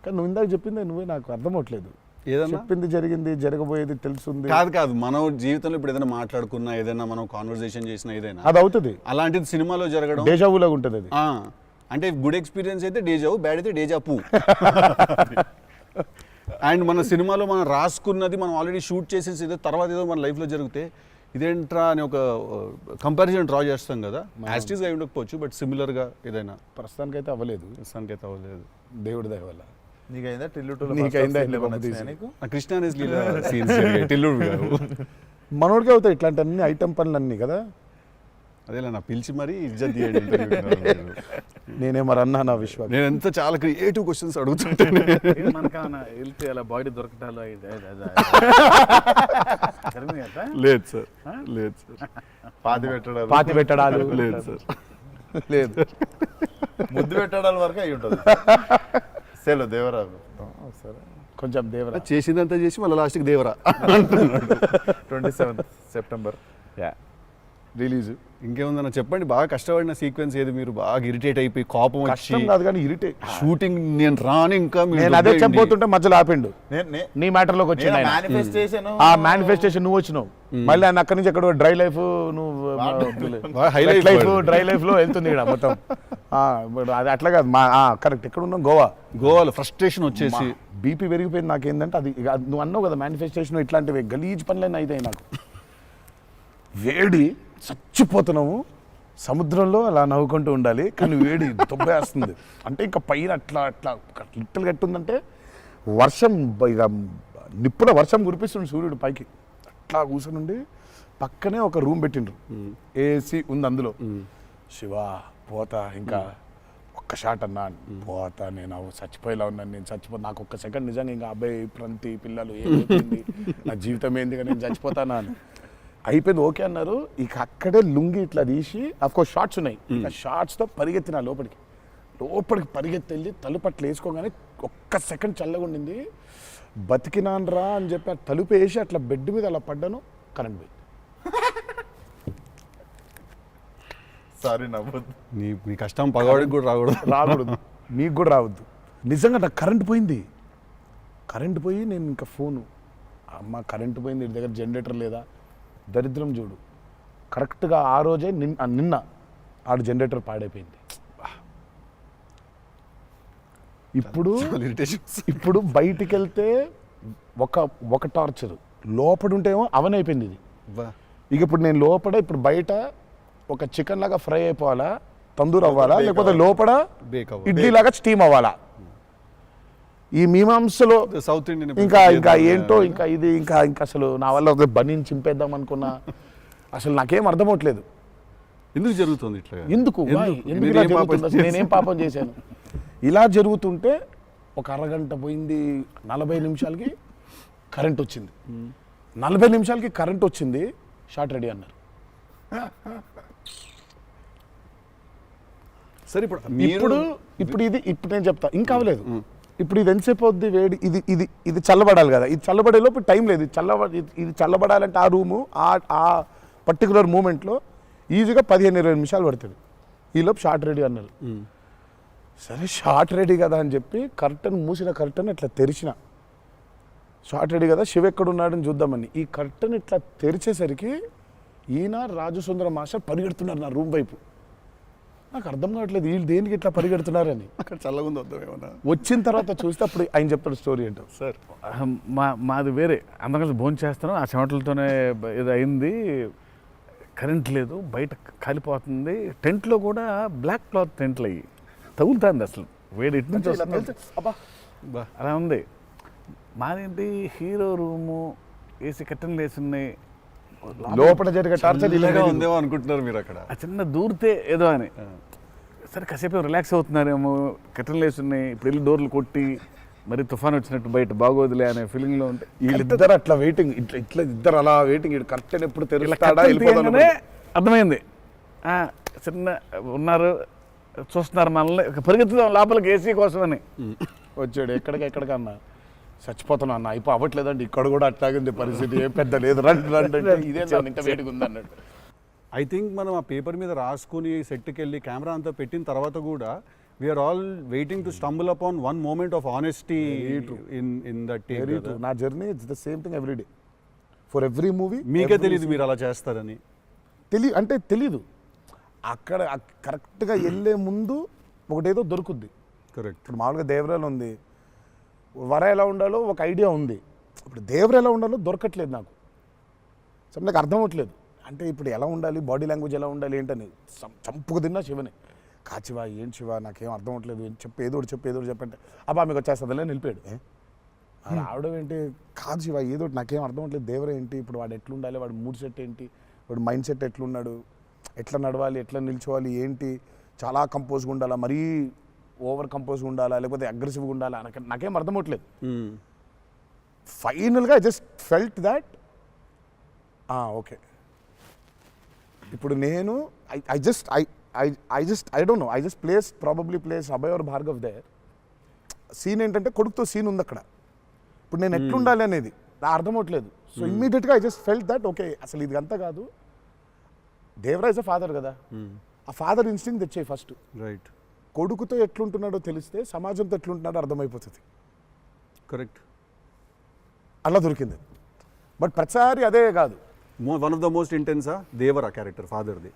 [SPEAKER 1] కానీ నువ్వు ఇందాక చెప్పింది నువ్వే నాకు అర్థం అవట్లేదు.
[SPEAKER 2] ఏదన్నా
[SPEAKER 1] చెప్పింది జరిగింది, జరగబోయేది తెలుస్తుంది.
[SPEAKER 2] కాదు మనం జీవితంలో ఇప్పుడు ఏదైనా మాట్లాడుకున్నా, ఏదైనా మనం కాన్వర్సేషన్ చేసినా, ఏదైనా
[SPEAKER 1] అది అవుతుంది.
[SPEAKER 2] అలాంటిది సినిమాలో జరగడం
[SPEAKER 1] డేజావులాగా ఉంటుంది అది.
[SPEAKER 2] అంటే గుడ్ ఎక్స్పీరియన్స్ అయితే డేజావు, బ్యాడ్ అయితే డేజాపు. అండ్ మన సినిమాలో మనం రాసుకున్నది మనం ఆల్రెడీ షూట్ చేసేసి ఏదో తర్వాత ఏదో మన లైఫ్లో జరిగితే ఇదేంట్రా అని ఒక కంపారిజన్ డ్రా చేస్తాం కదా. యాస్టీస్గా ఉండకపోవచ్చు, బట్ సిమిలర్గా ఏదైనా.
[SPEAKER 1] ప్రస్తుతానికైతే అవ్వలేదు. దేవుడి దయ వల్ల.
[SPEAKER 4] నీకైందా
[SPEAKER 1] నీకైందా
[SPEAKER 2] కృష్ణానేస్ లీలా సీన్స్ టిల్లుడు గారు
[SPEAKER 1] మనోడికి అవుతాయి ఇట్లాంటి అన్ని ఐటమ్ పనులు అన్నీ కదా.
[SPEAKER 2] అదేలా నా పిలిచి మరీ ఇజ్జత్ తీయండి.
[SPEAKER 1] నేనే మరి అన్నా నా విశ్వాసం.
[SPEAKER 2] నేను ఎంత చాలా క్రియేటివ్ క్వశ్చన్స్ అడుగుతుంటాను.
[SPEAKER 3] మనకన్నా వెళ్తే అలా బాడీ దొరకటాలు
[SPEAKER 2] లేదు సార్,
[SPEAKER 4] పాతి పెట్టడాలు
[SPEAKER 2] లేదు సార్,
[SPEAKER 1] లేదు.
[SPEAKER 4] ముద్దు పెట్టడాల వరకు అయి ఉంటుంది. సెలవు దేవరా సరే
[SPEAKER 1] కొంచెం దేవరా
[SPEAKER 2] చేసిందంతా చేసి మళ్ళీ లాస్ట్కి దేవరా.
[SPEAKER 4] 27 September
[SPEAKER 1] release.
[SPEAKER 2] ఇంకేముందన్న చెప్పండి. బాగా కష్టపడిన సీక్వెన్స్ ఏది? మీరు బాగా ఇరిటేట్ అయిపోయి కోపం వచ్చి
[SPEAKER 1] కష్టం కాదు కానీ ఇరిటేట్.
[SPEAKER 2] షూటింగ్ నేను రాను ఇంకా
[SPEAKER 1] నేను అదే చెప్పబోతుంటే మధ్యలో ఆపిండు. నీ మ్యాటర్లోకి వచ్చింది ఆయన.
[SPEAKER 4] మేనిఫెస్టేషన్
[SPEAKER 1] ఆ మేనిఫెస్టేషన్ నువ్వు వచ్చినావు, మళ్ళీ ఆయన అక్కడి నుంచి ఎక్కడో డ్రై లైఫ్ నువ్వు
[SPEAKER 2] హైలైట్
[SPEAKER 1] లైఫ్ డ్రై లైఫ్ లో వెళ్తుంది ఇక్కడ మొత్తం. అది అట్లా కాదు. కరెక్ట్ ఎక్కడ ఉన్నాం?
[SPEAKER 2] గోవాలో ఫ్రస్ట్రేషన్ వచ్చేసి
[SPEAKER 1] బీపీ పెరిగిపోయింది. నాకేందంటే అది నువ్వు అన్నావు కదా మేనిఫెస్టేషన్ ఇట్లాంటివి గలీజ్ పనులైనా అయితే నాకు వేడి చచ్చిపోతున్నాము. సముద్రంలో అలా నవ్వుకుంటూ ఉండాలి కానీ వేడి దొబ్బేస్తుంది. అంటే ఇంకా పైన అట్లా లిట్టలు కట్టుందంటే వర్షం ఇక నిప్పుల వర్షం కురిపిస్తుంది సూర్యుడు పైకి. అట్లా కూర్చొని పక్కనే ఒక రూమ్ పెట్టిండ్రు, ఏసీ ఉంది అందులో. శివా పోతా ఇంకా ఒక్క షాట్ అన్నా పోతా, నేను చచ్చిపోయేలా ఉన్నాను, నేను నాకు ఒక్క సెకండ్ నిజంగా ఇంకా అబ్బాయి ప్రంతి పిల్లలు ఏమైపోయింది నా జీవితం ఏంది నేను చచ్చిపోతానా అని అయిపోయింది. ఓకే అన్నారు. ఇక అక్కడే లుంగి ఇట్లా తీసి అఫ్కోర్స్ షార్ట్స్ ఉన్నాయి, ఇక షార్ట్స్తో పరిగెత్తిన లోపలికి పరిగెత్తి వెళ్ళి తలుపు అట్లా వేసుకోగానే ఒక్క సెకండ్ చల్లగా ఉండింది. బతికినాన్రా అని చెప్పి ఆ తలుపు వేసి అట్లా బెడ్ మీద అలా పడ్డాను, కరెంట్ పోయింది.
[SPEAKER 4] సారీ నవ్వద్దు.
[SPEAKER 2] నీ కష్టం పగవాడికి కూడా
[SPEAKER 1] రాకూడదు, మీకు కూడా రావద్దు. నిజంగా నాకు కరెంట్ పోయి నేను ఇంకా ఫోను, అమ్మ కరెంట్ పోయింది, ఇంటి దగ్గర జనరేటర్ లేదా, దరిద్రం చూడు. కరెక్ట్గా ఆ రోజే నిన్న ఆడు జనరేటర్ పాడైపోయింది. ఇప్పుడు బయటికి వెళ్తే ఒక టార్చర్, లోపడుంటేమో అవన్ అయిపోయింది ఇది. ఇక ఇప్పుడు నేను ఇప్పుడు బయట ఒక చికెన్ లాగా ఫ్రై అయిపోవాలా, తందూరు అవ్వాలా, లేకపోతే లోపల ఇడ్లీ లాగా స్టీమ్ అవ్వాలా. ఈ మీమాంసలో
[SPEAKER 2] సౌత్ ఇండియన్
[SPEAKER 1] ఇంకా ఏంటో ఇంకా అసలు నా వల్ల బనీని చింపేద్దాం అనుకున్నా అసలు నాకేం అర్థం అవట్లేదు.
[SPEAKER 2] ఎందుకు జరుగుతుంది ఇట్లా?
[SPEAKER 1] ఎందుకు Why? ఎందుకు ఇలా జరుగుతుంది? అసలు నేనేం పాపం చేశాను? ఇలా జరుగుతుంటే ఒక అరగంట పోయింది, 40 నిమిషాలకి కరెంట్ వచ్చింది. 40 నిమిషాలకి కరెంట్ వచ్చింది, షార్ట్ రెడీ అన్నారు.
[SPEAKER 2] సరే
[SPEAKER 1] ఇప్పుడు నేను చెప్తా ఇంకా అవ్వలేదు. ఇప్పుడు ఇది ఎంతసేపు అవుద్ది వేడి, ఇది చల్లబడాలి కదా, ఇది చల్లబడే లోపు టైం లేదు. ఇది చల్లబడాలంటే ఆ రూము ఆ పర్టికులర్ మూమెంట్లో ఈజీగా 15-20 నిమిషాలు పడుతుంది. ఈలోపు షార్ట్ రెడీ అన్నారు. సరే షార్ట్ రెడీ కదా అని చెప్పి మూసిన కర్టన్ ఇట్లా తెరిచిన. షార్ట్ రెడీ కదా, శివ ఎక్కడున్నాడని చూద్దామని ఈ కర్టన్ ఇట్లా తెరిచేసరికి ఈయన రాజసుందర మాస్టర్ పరిగెడుతున్నారు నా రూమ్ వైపు. నాకు అర్థం కావట్లేదు వీళ్ళు దేనికి ఇట్లా పరిగెడుతున్నారని.
[SPEAKER 2] అక్కడ చల్లగా ఉంది వద్దాం ఏమన్నా.
[SPEAKER 1] వచ్చిన తర్వాత చూస్తే అప్పుడు ఆయన చెప్తాడు స్టోరీ ఏంటో.
[SPEAKER 2] సార్
[SPEAKER 3] మాది వేరే, అందరం కలిసి భోజనం చేస్తాను, ఆ చెమటలతోనే ఇది అయింది. కరెంట్ లేదు, బయట కాలిపోతుంది. టెంట్లో కూడా బ్లాక్ క్లాత్ టెంట్లు అయ్యి తగులుతుంది. అసలు వేడి ఇటు నుంచి వస్తుంది. అలా ఉంది. మాదేంటి హీరో రూము, ఏసీ కట్టెలు వేసి ఉన్నాయి,
[SPEAKER 1] లోపల జరిగే టార్చర్
[SPEAKER 2] ఇలాగా ఉందేమో అనుకుంటున్నారు మీరు అక్కడ.
[SPEAKER 3] ఆ చిన్న దూరితే ఏదో అని. సరే కాసేపు రిలాక్స్ అవుతున్నారేమో, కట్టెలు వేసి ఉన్నాయి, ఇప్పుడు వెళ్ళి డోర్లు కొట్టి మరి తుఫాన్ వచ్చినట్టు బయట బాగోదులే అనే ఫీలింగ్లో ఉంటే
[SPEAKER 1] వీళ్ళిద్దరు అట్లా వెయిటింగ్, ఇట్లా ఇద్దరు అలా వెయిటింగ్. కర్టెన్ ఎప్పుడు తెరుస్తాడా
[SPEAKER 3] అర్థమైంది. చిన్న ఉన్నారు, చూస్తున్నారు మనల్ని, పరిగెత్తుదాం లోపలికి ఏసీ కోసమని.
[SPEAKER 1] వచ్చాడు ఎక్కడికన్నా చచ్చిపోతున్నా అన్న, అయిపో అవ్వట్లేదండి, ఇక్కడ కూడా అట్లాగే ఉంది పరిస్థితి, ఏం పెద్ద లేదు, రండి ఇదే ఇంత వేడిగా ఉంది అన్నట్టు.
[SPEAKER 2] ఐ థింక్ మనం ఆ పేపర్ మీద రాసుకుని సెట్కి వెళ్ళి కెమెరా అంతా పెట్టిన తర్వాత కూడా we're all waiting to stumble upon one moment of honesty in that take.
[SPEAKER 1] నా journey it's the same thing every day for every movie.
[SPEAKER 2] మీకే తెలియదు మీరు అలా చేస్తారని?
[SPEAKER 1] తెలీదు. అక్కడ కరెక్ట్గా వెళ్ళే ముందు ఒకటేదో దొరుకుద్ది.
[SPEAKER 2] కరెక్ట్.
[SPEAKER 1] ఇప్పుడు మామూలుగా దేవరాలు ఉంది, వర ఎలా ఉండాలో ఒక ఐడియా ఉంది. ఇప్పుడు దేవర ఎలా ఉండాలో దొరకట్లేదు నాకు. సో నాకు అర్థం అవ్వట్లేదు. అంటే ఇప్పుడు ఎలా ఉండాలి, బాడీ లాంగ్వేజ్ ఎలా ఉండాలి ఏంటని చంపుకు తిన్నా శివని. కాచివా ఏంటి శివ నాకేం అర్థం అవ్వట్లేదు, చెప్పు ఏదో చెప్పంటే అబ్బా మీకు వచ్చేస్తుందిలే నిలిపాడు. రావడం ఏంటి, కాదు శివ ఏదో నాకేం అర్థం అవ్వట్లేదు, దేవర ఏంటి, ఇప్పుడు వాడు ఎట్లుండాలి, వాడు మూడ్ సెట్ ఏంటి, వాడు మైండ్ సెట్ ఎట్లున్నాడు, ఎట్లా నడవాలి, ఎట్లా నిల్చోవాలి ఏంటి, చాలా కంపోజ్గా ఉండాలా, మరీ ఓవర్ కంపోజ్గా ఉండాలా, లేకపోతే అగ్రెసివ్గా ఉండాలా, నాకేం అర్థం అవ్వట్లేదు. ఫైనల్గా I just felt that okay ఇప్పుడు నేను I don't know, I just probably place Abhay or Bhargav there. Scene ఏంటంటే కొడుకుతో సీన్ ఉంది అక్కడ. ఇప్పుడు నేను ఎట్లుండాలి అనేది నా అర్థం అవట్లేదు. సో ఇమ్మీడియట్గా I just felt that okay అసలు ఇది అంతా కాదు, దేవరా ఇస్ అ ఫాదర్ కదా, ఆ ఫాదర్ ఇన్స్టింక్ట్ తెచ్చేయి ఫస్ట్.
[SPEAKER 2] రైట్.
[SPEAKER 1] కొడుకుతో ఎట్లుంటున్నాడో తెలిస్తే సమాజంతో ఎట్లుంటున్నాడో అర్థమైపోతుంది.
[SPEAKER 2] కరెక్ట్.
[SPEAKER 1] అలా దొరికింది. బట్ ప్రతిసారి అదే కాదు.
[SPEAKER 2] వన్ ఆఫ్ ద మోస్ట్ ఇంటెన్సా దేవరా క్యారెక్టర్ ఫాదర్ది.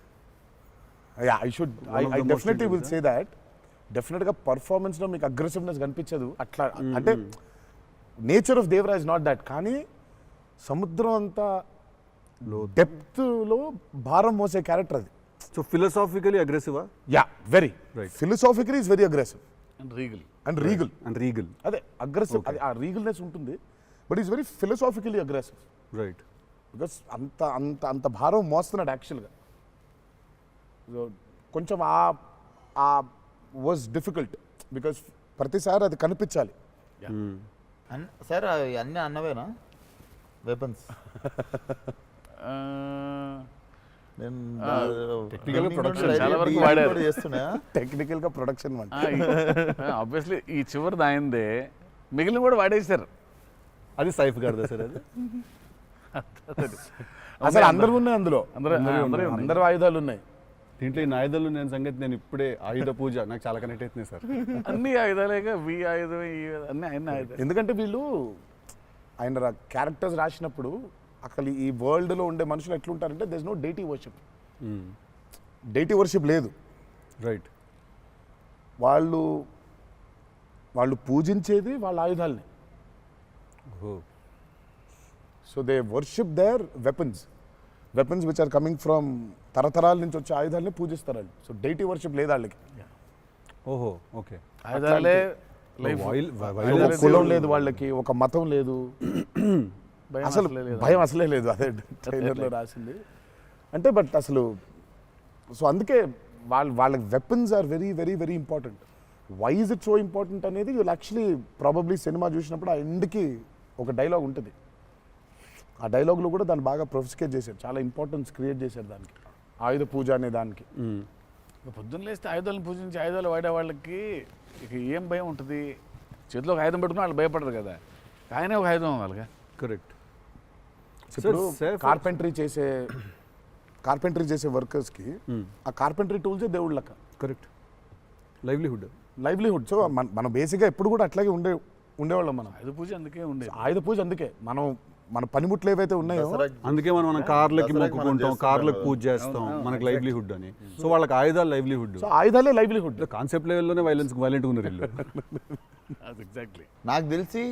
[SPEAKER 1] I definitely will say that. డెఫినెట్గా పర్ఫార్మెన్స్లో మీకు అగ్రెసివ్నెస్ కనిపించదు అట్లా. అంటే nature of Devara is not that. కానీ సముద్రం అంతా డెప్త్లో భారం మోసే క్యారెక్టర్ అది.
[SPEAKER 2] సో ఫిలసాఫికలీ అగ్రెసివా?
[SPEAKER 1] Yeah, very
[SPEAKER 2] right.
[SPEAKER 1] Philosophically is very aggressive
[SPEAKER 3] and regal.
[SPEAKER 1] And regal అదే అగ్రెసివ్, అది ఆ రీగల్నెస్ ఉంటుంది. But is very philosophically aggressive.
[SPEAKER 2] Right.
[SPEAKER 1] Because అంత అంత అంత భారం మోస్తున్నాడు యాక్చువల్గా. కొంచెం ఆ వాజ్ డిఫికల్ట్ బికాస్ ప్రతిసారి అది కనిపించాలి.
[SPEAKER 5] సార్ అన్నీ అన్నవేనా వెపన్స్?
[SPEAKER 1] టెక్నికల్గా ప్రొడక్షన్
[SPEAKER 3] ఆబ్వియస్లీ ఈ చివరిది ఆయనదే, మిగిలిన కూడా వాడేశారు.
[SPEAKER 2] అది సైఫ్ గారిదా సార్? అది
[SPEAKER 1] అసలు అందరూ ఉన్నాయి అందులో,
[SPEAKER 3] అందరూ
[SPEAKER 1] ఆయుధాలు ఉన్నాయి
[SPEAKER 2] దీంట్లో. ఈ ఆయుధాలు నేను సంగతి నేను ఇప్పుడే ఆయుధ పూజ నాకు చాలా కనెక్ట్ అవుతుంది సార్.
[SPEAKER 3] అన్ని ఆయుధాలేగా, వి ఆయుధం అన్ని ఆయన ఆయుధాలు.
[SPEAKER 1] ఎందుకంటే వీళ్ళు ఆయన క్యారెక్టర్స్ రాసినప్పుడు అసలు ఈ వరల్డ్లో ఉండే మనుషులు ఎట్లుంటారంటే there is no deity worship. Deity worship లేదు.
[SPEAKER 2] రైట్.
[SPEAKER 1] వాళ్ళు పూజించేది వాళ్ళ ఆయుధాలని. So they worship their weapons which are coming from తరతరాల నుంచి వచ్చే ఆయుధాలని పూజిస్తారు వాళ్ళు. సో డైటీ వర్షిప్ లేదు వాళ్ళకి.
[SPEAKER 2] ఓహో, ఓకే.
[SPEAKER 3] ఆయుధాలే లైఫ్
[SPEAKER 1] ఒక కులం లేదు వాళ్ళకి, ఒక మతం లేదు, అసలు భయం అసలే లేదు. అదే ట్రైలర్లో రాసింది అంటే. బట్ అసలు సో అందుకే వాళ్ళకి weapons are very very very important. Why is it so important అనేది యూల్ యాక్చువల్లీ ప్రాబబ్లీ సినిమా చూసినప్పుడు ఆ ఎండ్కి ఒక డైలాగ్ ఉంటుంది. ఆ డైలాగ్లో కూడా దాన్ని బాగా ప్రొఫిస్కేట్ చేశారు, చాలా ఇంపార్టెన్స్ క్రియేట్ చేశారు దానికి, ఆయుధ పూజ అనే దానికి.
[SPEAKER 3] పొద్దున్న లేస్తే ఆయుధాలను పూజించి ఆయుధాలు వాడే వాళ్ళకి ఇక ఏం భయం ఉంటుంది? చేతిలో ఒక ఆయుధం పెట్టుకుని వాళ్ళు భయపడరు కదా, ఆయనే ఒక ఆయుధం వాళ్ళగా.
[SPEAKER 2] కరెక్ట్.
[SPEAKER 1] ఇప్పుడు కార్పెంటరీ చేసే వర్కర్స్కి ఆ కార్పెంటరీ టూల్సే దేవుళ్ళ లెక్క.
[SPEAKER 2] కరెక్ట్. లైవ్లీహుడ్.
[SPEAKER 1] సో మనం బేసిక్గా ఎప్పుడు కూడా అట్లాగే ఉండేవాళ్ళం. మనం
[SPEAKER 3] ఆయుధ పూజ అందుకే ఉండేది.
[SPEAKER 1] ఆయుధ పూజ అందుకే మన పనిముట్లు ఏవైతే ఉన్నాయో
[SPEAKER 2] అందుకే మనం కార్లకి మొక్కుకుంటాం, కార్లకు పూజ చేస్తాం, మనకు లైవ్లీహుడ్ అని. సో వాళ్ళకి ఆయుధాలు లైవ్లీహుడ్.
[SPEAKER 1] సో ఆయుధాలే లైవ్లీహుడ్.
[SPEAKER 2] కాన్సెప్ట్ లెవెల్లోనే వైలెంట్గా ఉన్నారు వీళ్ళు.
[SPEAKER 3] ఎగ్జాక్ట్లీ.
[SPEAKER 5] నాకు తెలిసి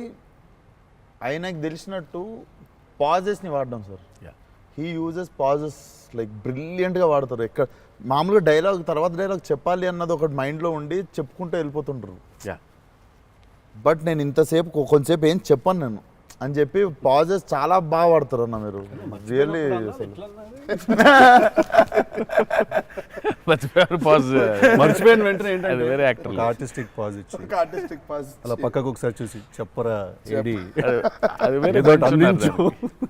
[SPEAKER 5] ఆయనకు తెలిసినట్టు పాజెస్ని వాడడం sir. He uses pauses like బ్రిలియంట్గా వాడతారు. ఎక్కడ మామూలుగా డైలాగ్ తర్వాత డైలాగ్ చెప్పాలి అన్నది ఒకటి మైండ్లో ఉండి చెప్పుకుంటూ వెళ్ళిపోతుంటారు. బట్ నేను ఇంతసేపు కొంతసేపు ఏం చెప్పాను నేను అని చెప్పి పాజెస్ చాలా బాగా వాడతారు అన్న మీరు. రియల్లీ
[SPEAKER 2] మర్చిపోయిన వెంటనే
[SPEAKER 3] అది వేరే యాక్టర్.
[SPEAKER 2] ఆర్టిస్టిక్ పాజ్ ఇచ్చి అలా పక్కకు ఒకసారి చూసి చెప్పరా ఏడి
[SPEAKER 3] అది వేరే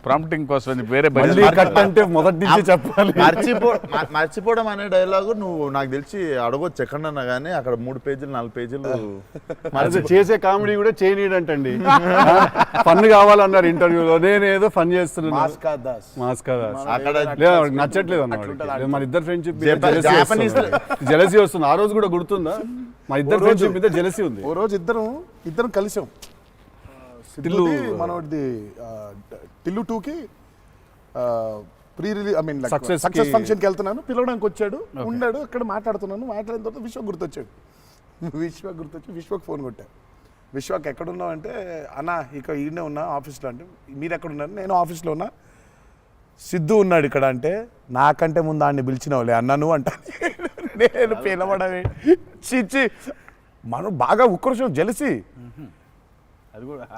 [SPEAKER 3] ప్రాంప్టింగ్ కోసం అని వేరే
[SPEAKER 2] మళ్ళీ కట్ అంటే మొదటి నుంచి చెప్పాలి.
[SPEAKER 5] మర్చిపోవడం అనే డైలాగు నువ్వు నాకు తెలిసి అడగొచ్చు ఎక్కడన్నా కానీ అక్కడ 3 పేజీలు 4 పేజీలు
[SPEAKER 2] అది చేసే కామెడీ కూడా చేయనీడంటండి. ఫన్ కావాలన్నారు ఇంటర్వ్యూలో, నేనేదో ఫన్ చేస్తున్నాను. మాస్కా దాస్
[SPEAKER 5] అక్కడ
[SPEAKER 2] నచ్చట్లేదు అన్నమాట. మన ఇద్దరు ఫ్రెండ్షిప్ జెలసీ వస్తుంది. ఆ రోజు కూడా గుర్తుందా? మా ఇద్దరు ఫ్రెండ్షిప్ మీద జెలసీ ఉంది.
[SPEAKER 1] ఓ రోజు ఇద్దరం కలిసాం.
[SPEAKER 2] టిల్లు
[SPEAKER 1] మనోడిది టిల్లు 2కి pre release I mean
[SPEAKER 2] Success
[SPEAKER 1] success ఫంక్షన్కి వెళ్తున్నాను, పిలవడానికి వచ్చాడు, ఉన్నాడు అక్కడ, మాట్లాడుతున్నాను. మాట్లాడిన తర్వాత విశ్వ గుర్తొచ్చి విశ్వకు ఫోన్ కొట్టాను. విశ్వక్ ఎక్కడున్నావు అంటే, అన్న ఇక ఈడనే ఉన్నా ఆఫీస్లో. అంటే మీరు ఎక్కడున్నారు? నేను ఆఫీస్లో ఉన్నా. సిద్ధు ఉన్నాడు ఇక్కడ అంటే, నాకంటే ముందు ఆడిని పిలిచినవులే అన్నా నువ్వు అంటా. నేను పిలవడమే చిచ్చి. మనం బాగా ఉక్రోషం, జెలసీ.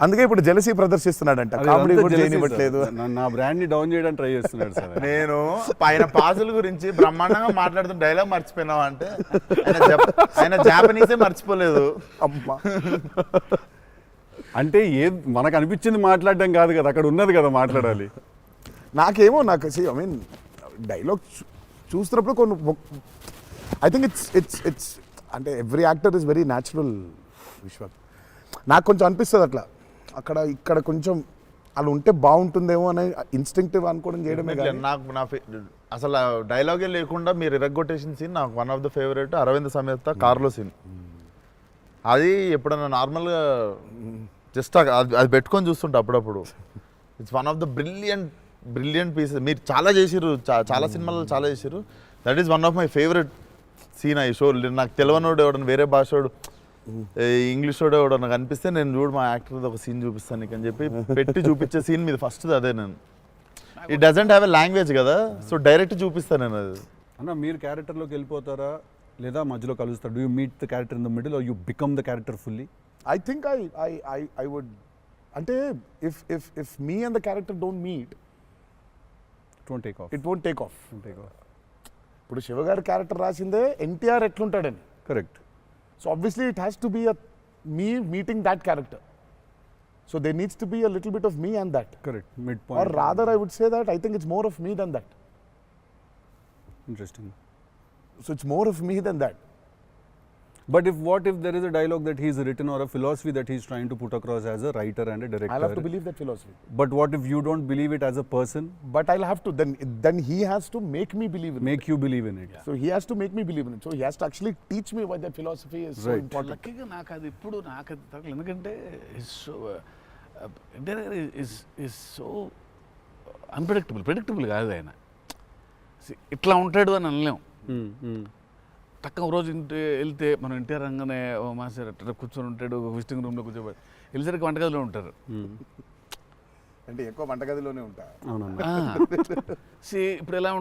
[SPEAKER 1] అందుకే ఇప్పుడు జెలసీ ప్రదర్శిస్తున్నాడంట. కామెడీ కూడా చేయనివ్వట్లేదు.
[SPEAKER 2] నా బ్రాండ్ ని డౌన్ చేయడానికి ట్రై చేస్తున్నాడు సార్.
[SPEAKER 5] నేను ఆయన పాజుల గురించి బ్రహ్మాండంగా మాట్లాడుతున్న డైలాగ్ మర్చిపోయినావా అంటే, ఆయన జాపనీసే మర్చిపోలేదు.
[SPEAKER 1] అమ్మా,
[SPEAKER 2] అంటే మనకు అనిపించింది మాట్లాడడం కాదు కదా, అక్కడ ఉన్నది కదా మాట్లాడాలి.
[SPEAKER 1] నాకు ఐ మీన్ డైలాగ్ చూస్తున్నప్పుడు కొన్ని ఐ థింక్ ఇట్స్ అంటే every actor is very natural. Vishwak నాకు కొంచెం అనిపిస్తుంది అట్లా, ఇక్కడ కొంచెం అలా ఉంటే బాగుంటుందేమో అని ఇన్స్టింక్టివ్ అనుకోవడం చేయడమే.
[SPEAKER 5] నాకు అసలు డైలాగే లేకుండా మీరు ఇరగ్గొట్టేసిన సీన్ నాకు one of the favourite. Aravind Sametha కార్లో సీన్. అది ఎప్పుడన్నా నార్మల్గా జస్ట్ అది పెట్టుకొని చూస్తుంటే అప్పుడప్పుడు it's one of the brilliant pieces. మీరు చాలా చేసిర్రు, చాలా సినిమాలు చాలా చేసిర్రు. That is one of my favourite scene. ఈ షో నాకు తెలియనోడు ఎవడన్నా, వేరే భాషోడు, ఇంగ్లీష్ వాడు ఎవడన్నా కనిపిస్తే నేను చూడు మా యాక్టర్ ఒక సీన్ చూపిస్తాను నీకు అని చెప్పి పెట్టి చూపించే సీన్ మీద ఫస్ట్ అదే. నేను it doesn't have a language కదా, సో డైరెక్ట్ చూపిస్తాను నేను. అది
[SPEAKER 2] అన్న మీరు క్యారెక్టర్లోకి వెళ్ళిపోతారా లేదా మధ్యలో కలుస్తారు? Do you meet the character in the middle or you become the character fully?
[SPEAKER 1] I think I would, అంటే if me and the character don't meet,
[SPEAKER 2] it won't take off.
[SPEAKER 1] ఇప్పుడు శివగారి క్యారెక్టర్ రాసిందే ఎన్టీఆర్ ఎట్లుంటాడని.
[SPEAKER 2] Correct.
[SPEAKER 1] So obviously it has to be me meeting that character. So there needs to be a little bit of me and that.
[SPEAKER 2] Correct. Midpoint.
[SPEAKER 1] Or rather I would say that I think it's more of me than that.
[SPEAKER 2] Interesting.
[SPEAKER 1] So it's more of me than that.
[SPEAKER 2] But what if there is a dialogue that he's written or a philosophy that he's trying to put across as a writer and a director?
[SPEAKER 1] I'll have to believe that philosophy.
[SPEAKER 2] But what if you don't believe it as a person?
[SPEAKER 1] But I'll have to. Then he has to make me believe in it.
[SPEAKER 2] Make you believe in it.
[SPEAKER 1] So he has to make me believe in it. So he has to actually teach me why that philosophy is so important.
[SPEAKER 3] లక్కీగా నాకు అది ఇప్పుడు నాకు అది తగ్గలేదు. ఎందుకంటే ఇస్ సో ప్రెడిక్టబుల్ కాదు ఆయన. ఇట్లా ఉంటాడు అని అనలేము. టక్క రోజు వెళ్తే మనం ఎన్టీఆర్ రంగానే మాస్టర్ అట్లా కూర్చొని ఉంటాడు, విజిటింగ్ రూమ్లో కూర్చోబెట్టి వెళ్ళేసరికి వంటగదిలో ఉంటారు.
[SPEAKER 1] అంటే ఎక్కువ వంటగదిలోనే ఉంటా.
[SPEAKER 2] అవునన్నా.
[SPEAKER 3] ఇప్పుడు ఎలా